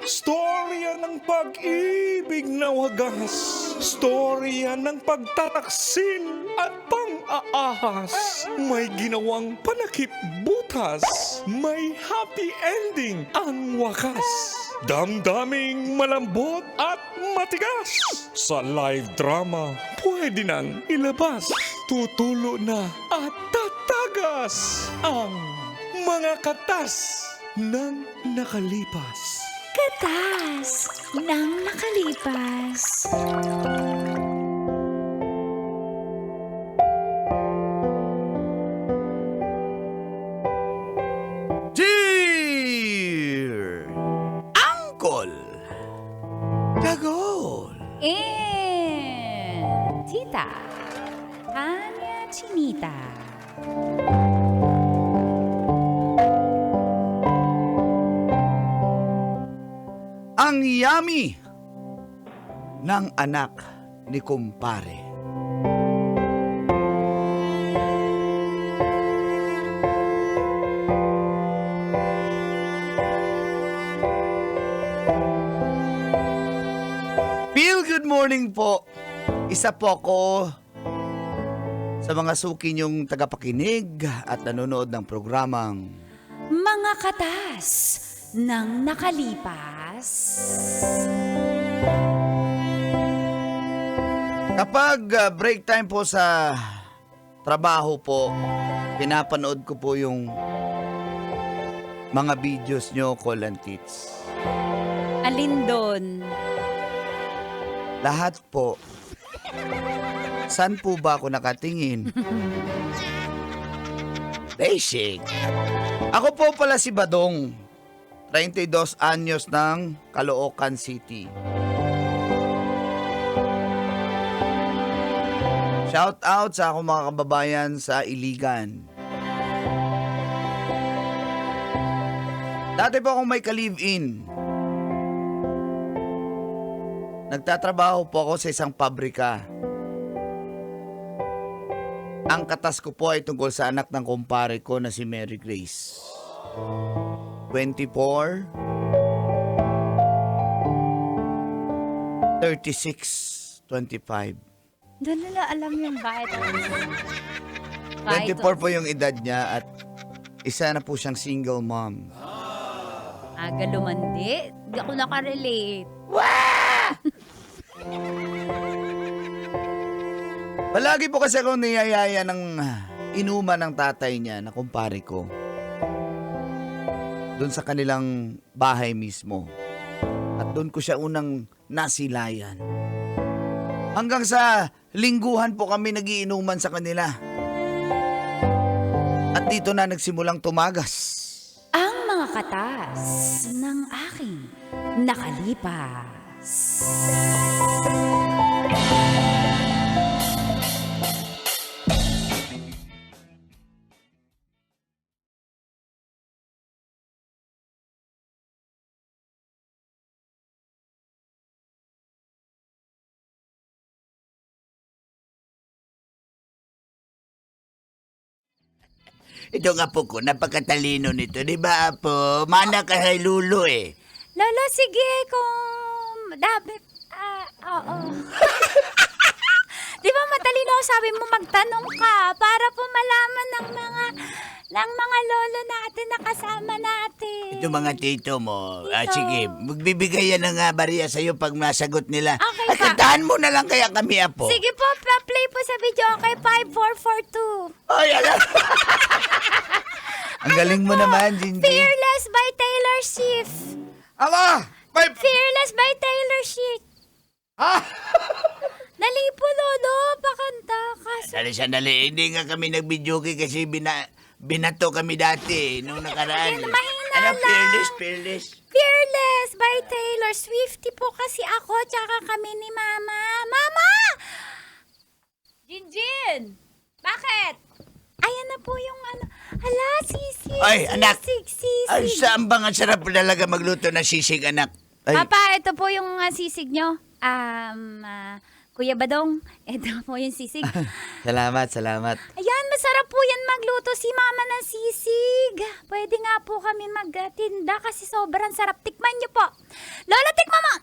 Storya ng pag-ibig na wagas. Storya ng pagtataksil at pang-aahas. May ginawang panakip butas. May happy ending ang wakas. Damdaming malambot at matigas. Sa live drama, pwede nang ilabas. Tutulo na at tatagas ang mga katas ng nakalipas. Katas ng nakalipas. Dear Uncle Dagol. And Tita Tanya Chinita. Ang yummy ng anak ni kumpare. Good morning po. Isa po ako sa mga suki niyong tagapakinig at nanonood ng programang Mga katas ng nakalipas. Kapag break time po sa trabaho po, pinapanood ko po yung mga videos nyo, Call and Tits. Alin doon? Lahat po. Saan po ba ako nakatingin? Basic. Ako po pala si Badong, 32 anyos ng Caloocan City. Shout out sa akong mga kababayan sa Iligan. Dati po akong may ka-live-in. Nagtatrabaho po ako sa isang pabrika. Ang katas ko po ay tungkol sa anak ng kumpare ko na si Mary Grace. 24, 36, 25. Doon nila alam yung bakit. 24 po yung edad niya at isa na po siyang single mom. Aga lumandi. Hindi ako nakarelate. Palagi po kasi ako niyayaya ng inuman ng tatay niya na kumpare ko. Doon sa kanilang bahay mismo. At doon ko siya unang nasilayan. Hanggang sa lingguhan po kami nagiinuman sa kanila. At dito na nagsimulang tumagas. Ang mga katas ng aking nakalipas. Ito nga po ko, napakatalino nito. Di ba, Apo? Mana ka kay Lulo eh. Lolo, sige kung dapat, oo. Di ba matalino ako, sabi mo magtanong ka para po malaman ng mga lolo natin na kasama natin. Ito mga tito mo. Sige, magbibigay yan ng bariya sa'yo pag masagot nila. Okay, Ay, pa. kantahan mo na lang kaya kami, Apo. Sige po, play po sa video. Okay, 5, 4, 4, 2. Ay, alam. Ang galing mo naman, Jinji. Fearless by Taylor Swift. Ala! Fearless by Taylor Swift. Ha? Dali po, lolo, pakanta. Sandali. Hindi nga kami nag-videoke kasi binato kami dati nung nakaraan. Ayun, mahina Ano, lang. fearless. Fearless by Taylor Swift po kasi ako, tsaka kami ni Mama. Mama! Jinjin! Bakit? Ayan na po yung ano. Hala, sisig. Ay, anak. Sisig. Ay, saan ba nga sarap talaga magluto ng sisig, anak? Ay, Papa, ito po yung sisig nyo. Kuya Badong, ito po yung sisig. Salamat. Ayan, masarap po yan magluto si Mama ng sisig. Pwede nga po kami magtinda kasi sobrang sarap. Tikman niyo po. Lola, tikman mo.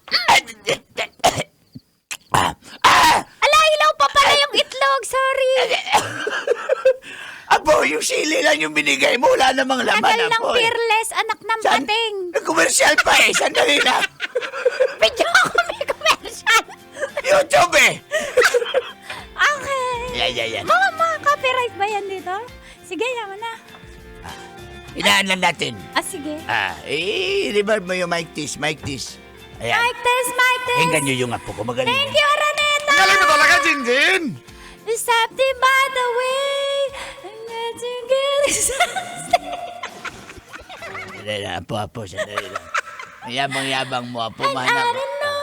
Ala, ilaw pa pala yung itlog. Sorry. Apo, yung sili lang yung binigay mo. Wala namang laman, Tagal ng Apo. fearless, anak ng pating. Commercial pa eh. Sandali lang. Video ako may commercial. YouTube eh. Okay. Yan. Mama, copyright ba yan dito? Sige, yaman na. Inaan lang natin. Sige. I-reverb mo yung mic test. Ayan. Mic test. Hinggan nyo yung apo ko. Magaling. Thank you, Araneta. Galing mo talaga, Jinjin. Deceptive by the way. I'm getting good. Sandali lang, apo. Sandali lang. Yabang mo, apo. I don't know.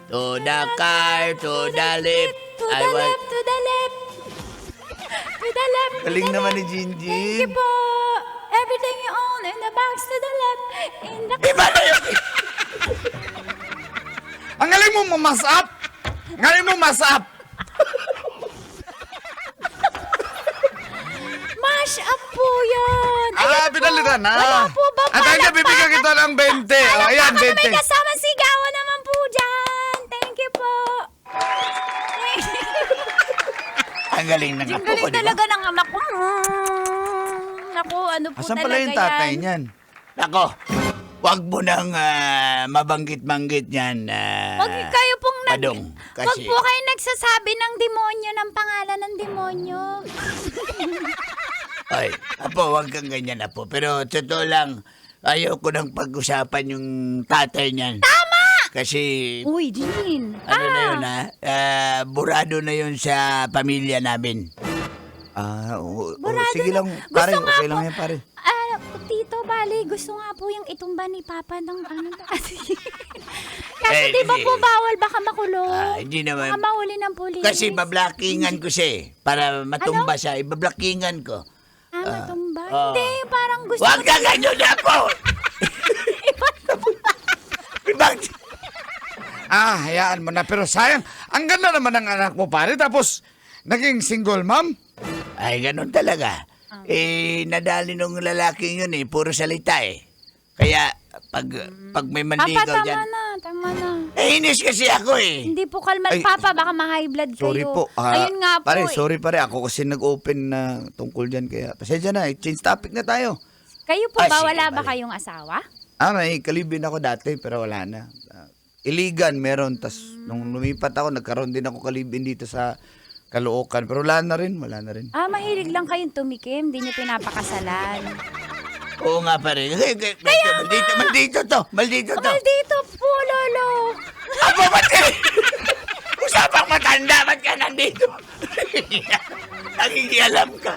To the car, to the lip. To the left, to the left. To the left, to Galing the naman ni left. Jinjin. Thank you po. Everything you own in the box to the left. In the Iba na yun. Ang galing mo mamasap! mash up po yan. Ayan po. pinalitan na. Wala po ba At hanggang bibigyan kita ng 20. Oh, ayan, Baka may 20. kasama sigawan naman po dyan. Thank you po. Ang galing ng Ang apo ko, galing di ba? talaga ng anak ko. Naku, ano po Asan talaga pala yung tatay yan? niyan? Nako, wag mo nang mabanggit-banggit yan. Wag kayo pong Badong, Wag kasi- po kayo nagsasabi ng demonyo, ng pangalan ng demonyo. Ay, apo, wag kang ganyan, apo. Pero totoo lang, ayaw ko nang pag-usapan yung tatay niyan. Tama! Kasi, Uy, Jean. ano na yun burado na yun sa pamilya namin. Burado sige na. lang, Gusto pare, nga okay po. lang yan, pare. Tito, bali, gusto nga po yung itumba ni Papa ng ano kasi. Kasi Eh, di ba hindi. po bawal baka makulong? Hindi naman. Baka mahuli ng pulis. Kasi bablockingan ko siya eh. Para matumba siya, ibablockingan ko. Matumba? ah. Hindi, parang gusto Huwag ka ganyan na po! Hayaan mo na. Pero sayang, ang ganda naman ng anak mo, pare. Tapos, naging single mom. Ay, ganun talaga. Nadali nung lalaking yun puro salita eh. Kaya, pag may Papa, manligaw dyan. tama na. Inis kasi ako eh. Hindi po kalma. Ay, Papa, baka ma-high blood kayo. Sorry po. Ayun nga po. Pare, eh. sorry pare. Ako kasi nag-open na tungkol dyan. Kaya, pasensya na. Change topic na tayo. Kayo po Ay, ba, sige, wala ba balik. kayong asawa? May kalibin ako dati, pero wala na. Iligan, meron. Tas, nung lumipat ako, nagkaroon din ako kalibin dito sa Caloocan. Pero wala na rin. Mahilig lang kayong tumikim. Hindi niyo pinapakasalan. Oo nga pare. Maldito to. Maldito po, Lolo. Apo, ba't ka? Usapang matanda, ba't ka nandito? Nakikialam ka.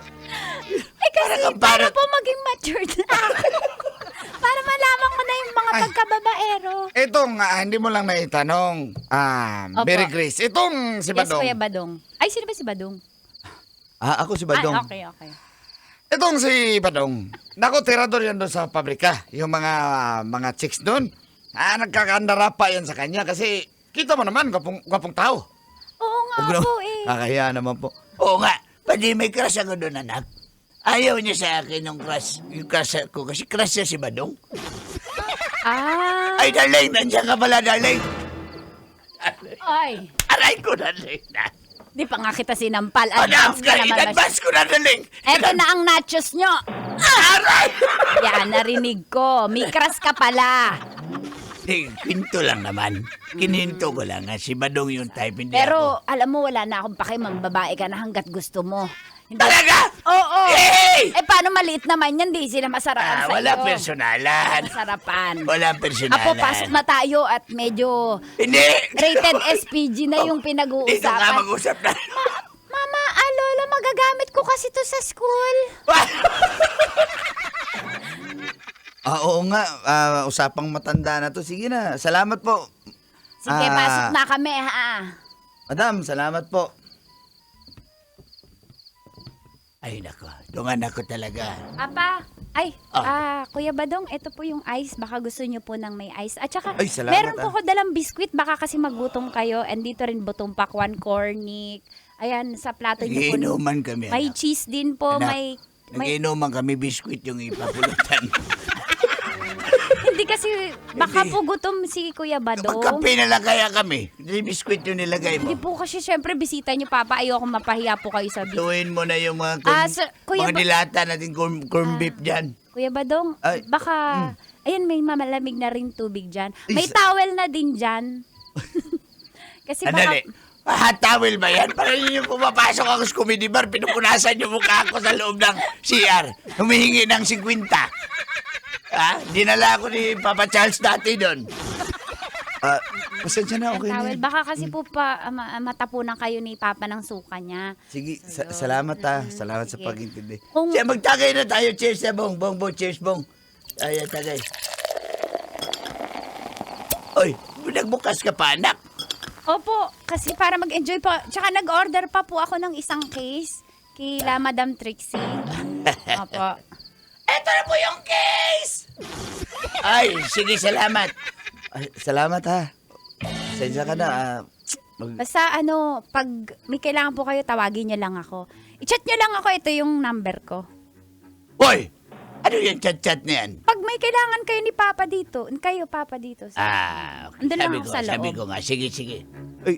Kasi kang para parang- po maging matured na ako. Para malaman ko na yung mga Ay. pagkababaero. Itong, hindi mo lang naitanong. Opo. Mary Grace. Itong si Yes, Badong. Kuya Badong. Ay, sino ba si Badong? Ako si Badong. Okay. Itong si Badong. Naku, tirador yan doon sa pabrika. Yung mga chicks doon. Nagkakandara pa yan sa kanya kasi kita mo naman, gwapong tao. Oo nga Huwag na- po eh. Kakaya naman po. Oo nga. Pwede may crush ako doon, anak. Ayaw niya sa akin yung crush ko kasi crush niya si Badong. Ah. Ay, darling, nandiyan ka pala, darling. Ay. Aray ko, darling. Di pa nga kita sinampal. Advance Advance ka naman. in-advance ko na, darling. Eto na ang nachos nyo. Aray! Yan, narinig ko. May crush ka pala. Kwento lang naman. Kininto ko lang si Badong yung type, hindi ako. Pero alam mo, wala na akong pakiman. Babae ka na hanggat gusto mo. Hindi. Talaga? Oo. Hey! Paano maliit naman yan? Di sila masarapan sa'yo. Wala personalan. Masarapan. Wala personalan. Apo, pasok na tayo at medyo Hindi! rated SPG na yung Dito nga pinag-uusapan. mag-usap na. Mama, Lola, magagamit ko kasi to sa school. Oo nga, usapang matanda na to. Sige na, salamat po. Sige, pasok na kami, ha? Madam, salamat po. Ay nako, tungan ako talaga. Papa, Ay, Kuya Badong, ito po yung ice. Baka gusto nyo po ng may ice. At saka, Ay, salamat, meron po ko dalang biskwit. Baka kasi magutom kayo. And dito rin butong pakwan, cornic. Ayan, sa plato nyo po. Nagiinuman kami, May anak. cheese din po. Anak, May Nagiinuman kami biskwit yung ipapulutan. Hindi kasi, baka po gutom si Kuya Badong. Magkape na lang kaya kami. Di biskwit yung nilagay mo. Hindi po kasi syempre bisita nyo, Papa. Ayoko mapahiya po kayo sa biskwit. Tuwin mo na yung mga Kuya mga dilata natin corn beef dyan. Kuya Badong, Ay, baka, ayan, may malamig na rin tubig dyan. May Isa- towel na din dyan. Kasi Andali. baka, Hot towel ba yan? Para yun yung pumapasok ako sa comedy bar, pinupunasan yung mukha ko sa loob ng CR. Humihingi ng 50. Dinala ko ni Papa Charles dati doon. Pasensya na, okay na towel. yan. Baka kasi po matapunan kayo ni Papa ng suka niya. Sige, salamat Salamat sa Sige. pag-intindi. Kung- Siya, magtagay na tayo. Cheers na, Bong. Bong, cheers, Bong. Ayan, tagay. Oy, nagbukas ka pa, anak. Opo, kasi para mag-enjoy po. Tsaka nag-order pa po ako ng isang case kila Madam Trixie. Opo. Eto na po yung case! Ay, sige, salamat. Ay, salamat, ha. Pasensya ka na, Basta pag may kailangan po kayo, tawagin niyo lang ako. I-chat niyo lang ako, ito yung number ko. Hoy! Ano yung chat-chat na yan? Pag may kailangan kayo ni Papa dito, Papa dito. Okay. Andun lang ako sa loob. Sabi ko nga, sige. Ay,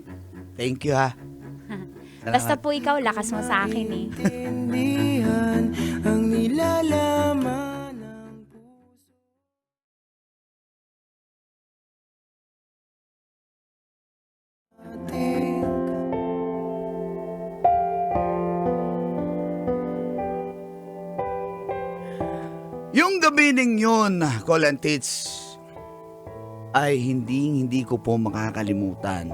thank you, ha. Basta po ikaw, lakas mo sa akin eh. Intindihan ang nilalaman ng puso. Ating Yung gabi ning yun, Call and Tits, ay hindi ko po makakalimutan.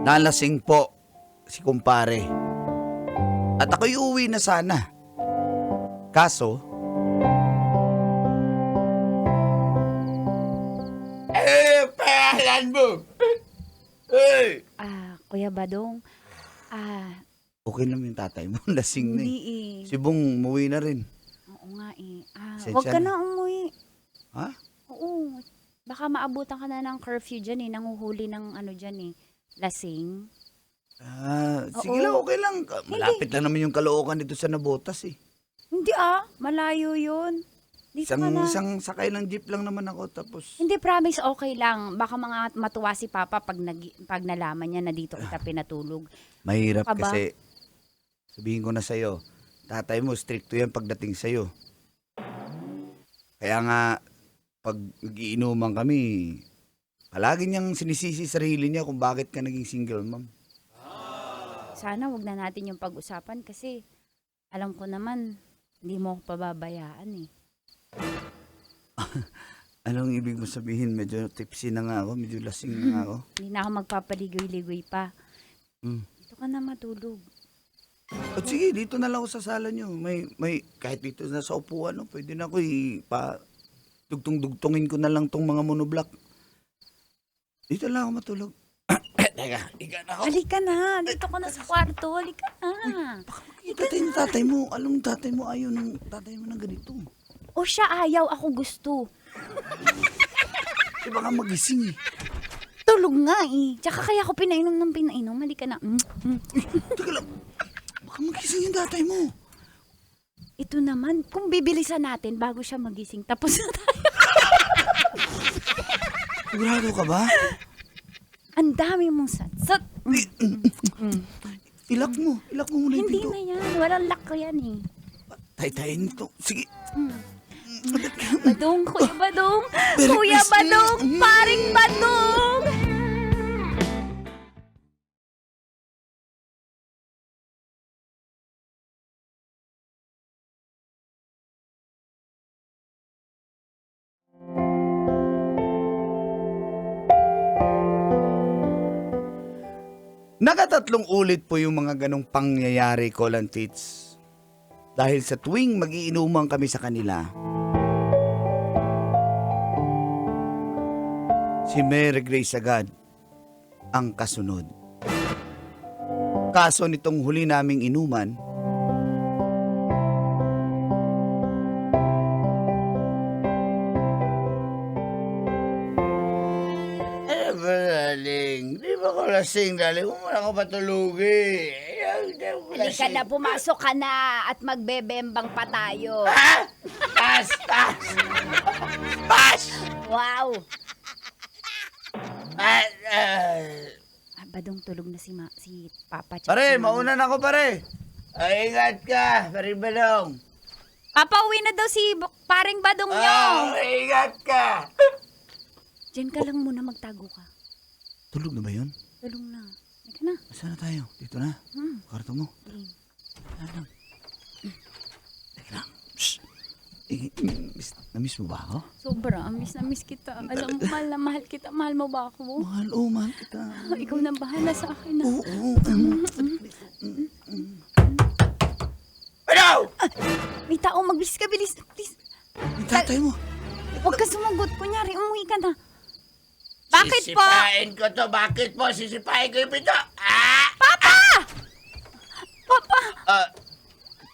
Nalasing po si kumpare. At ako'y uwi na sana. Kaso, pahalan mo! Hey! Kuya Badong, Okay naman yung tatay mo, lasing na hindi eh. eh. Si Bong, umuwi na rin. Oo nga eh. Sensya Huwag ka na. na umuwi. Ha? Oo. Baka maabutan ka na ng curfew dyan eh. Nanguhuli ng dyan eh. Lasing. Sige Oo. lang, okay lang. Malapit lang naman yung Caloocan dito sa Nabotas eh. Hindi malayo yun. Dito ka na. Isang sakay ng jeep lang naman ako tapos... Hindi, promise, okay lang. Baka matuwa si Papa pag nalaman niya na dito kita pinatulog. Mahirap Ka ba? kasi, sabihin ko na sa'yo, tatay mo, stricto yan pagdating sa'yo. Kaya nga, pag nagiinuman kami, palagi niyang sinisisi sarili niya kung bakit ka naging single mom. Sana wag na natin yung pag-usapan kasi alam ko naman, hindi mo ako pababayaan eh. Anong ibig mo sabihin? Medyo tipsy na nga ako, medyo lasing na nga ako. Hindi na ako magpapaligoy-ligoy pa. Mm. Dito ka na matulog. At sige, dito na lang ako sa sala niyo. May kahit dito na sa upuan, no, pwede na ako dugtong-dugtongin ko na lang tong mga monoblock. Dito lang ako matulog. Teka, ika na ako. Halika na, dito ka na sa kwarto. Halika na. Kita tayo ng tatay mo. Alam ng tatay mo, ayaw ng tatay mo ng ganito. O siya ayaw, ako gusto. Di baka magising eh. Tulog nga eh. Tsaka kaya ako pinainom ng pinainom. Halika na. Teka lang, baka magising yung tatay mo. Ito naman, kung bibilisan natin bago siya magising, tapos na tayo. Sigurado ka ba? Ang dami mong satsat. Ilak mo muna yung Hindi pinto. na yan. Walang lock yan eh. Tay-tayin nito. Sige. Badong, Kuya Badong. Merry Kuya Christmas. Badong, paring Badong. Nakatatlong ulit po yung mga ganong pangyayari, Call and Tits. Dahil sa tuwing magiinuman kami sa kanila, si Mary Grace agad ang kasunod. Kaso nitong huli naming inuman, darling. Di ba ko lasing, darling? Huwag mo na ako patulugin. Halika na, pumasok ka na at magbebembang pa tayo. Ha? Pas! Pas! Pas! Wow! Ah, Badong tulog na si Papa. pare, mauna na ako, pare. Ay, ingat ka, pare Badong. Papa, uwi na daw si paring Badong nyo. Ingat ka. Diyan ka lang muna, magtago ka. Tulog na ba yun? Tulong na. Halika na. Saan na tayo? Dito na. Kwarto mo. Game. Ano? Teka lang. Shh. Namiss mo ba ako? Sobra, miss na miss kita. Alam mo, mahal na mahal kita. Mahal mo ba ako? Mahal, mahal kita. Ikaw na bahala sa akin. Na. Oo. Ano? May tao, magbilis ka, bilis. Please. Yung tatay mo. Huwag ka sumagot. Kunyari, umuwi ka na. Bakit po? Sisipain ko to. Bakit po? Sisipain ko yung pito. Ah! Papa! Papa!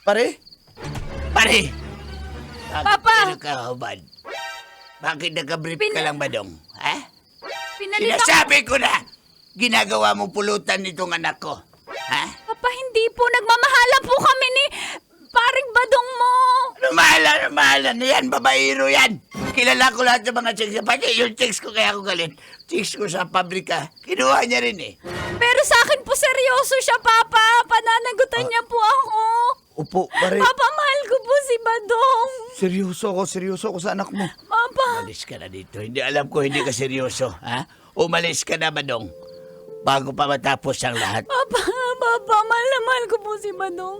Pare? Pare! Papa! Bakit ka hubad? Bakit nakabrief ka lang, Badong? Ha? Pinalitan Sinasabi ko na! Ginagawa mo pulutan nitong anak ko. Ha? Papa, hindi po. Nagmamahala po kami ni paring Badong mo. Mahala na yan, babaero yan. Kilala ko lahat ng mga chicks. Pati yung chicks ko kaya ako galit. Chicks ko sa pabrika. Kinuha niya rin eh. Pero sa akin po seryoso siya, Papa. Pananagutan niya po ako. Upo, pare. Papa, mahal ko po si Badong. Seryoso ako sa anak mo. Papa. Umalis ka na dito. Hindi alam ko hindi ka seryoso. Ha? Umalis ka na, Badong. Bago pa matapos ang lahat. Papa, mahal na mahal ko po si Badong.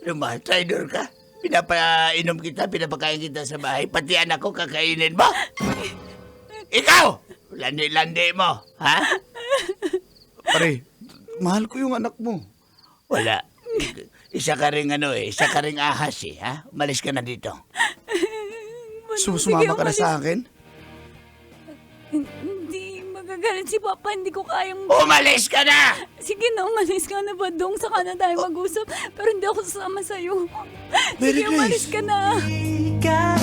Lumah, traidor ka. Pinapainom kita, pinapakain kita sa bahay. Pati anak ko kakainin mo. Ikaw! Landi-landi mo, ha? Pare, mahal ko yung anak mo. Wala. Isa ka ring isa ka ring ahas eh, ha? Umalis ka na dito. Sumama ka na sa akin? Hindi magagalit si Papa. Hindi ko kayang... Umalis ka na! Sige na, umalis ka na, Badong. Saka na tayo mag-usap. Pero hindi ako sasama sa'yo. Mary Sige, umalis Grace. ka na. Ikaw